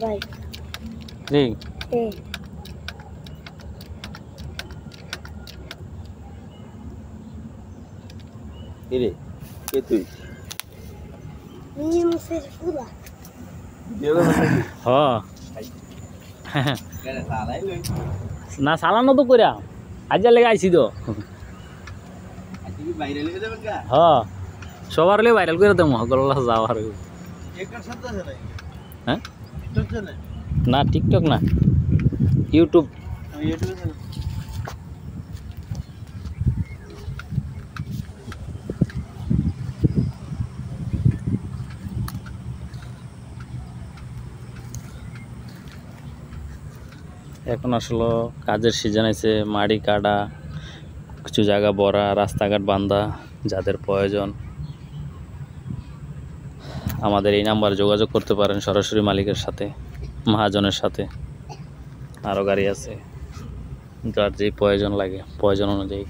ভাই জি কিরে কে তুই নিমসের ফুলা হ না চালানো তো কইরা আজ লেগে আইছি তো হ সবার লে ভাইরাল করে দেবো গল্লা যাওয়ার হ্যাঁ না টিকটক না ইউটিউব এখন আসলে কাজের সিজন আছে মাটি কাটা কিছু জায়গা ভরা রাস্তাঘাট বান্ধা যাদের প্রয়োজন আমাদের এই নাম্বারে যোগাযোগ করতে পারেন সরাসরি মালিকের সাথে মহাজনের সাথে আরও গাড়ি আছে যার যে প্রয়োজন লাগে প্রয়োজন অনুযায়ী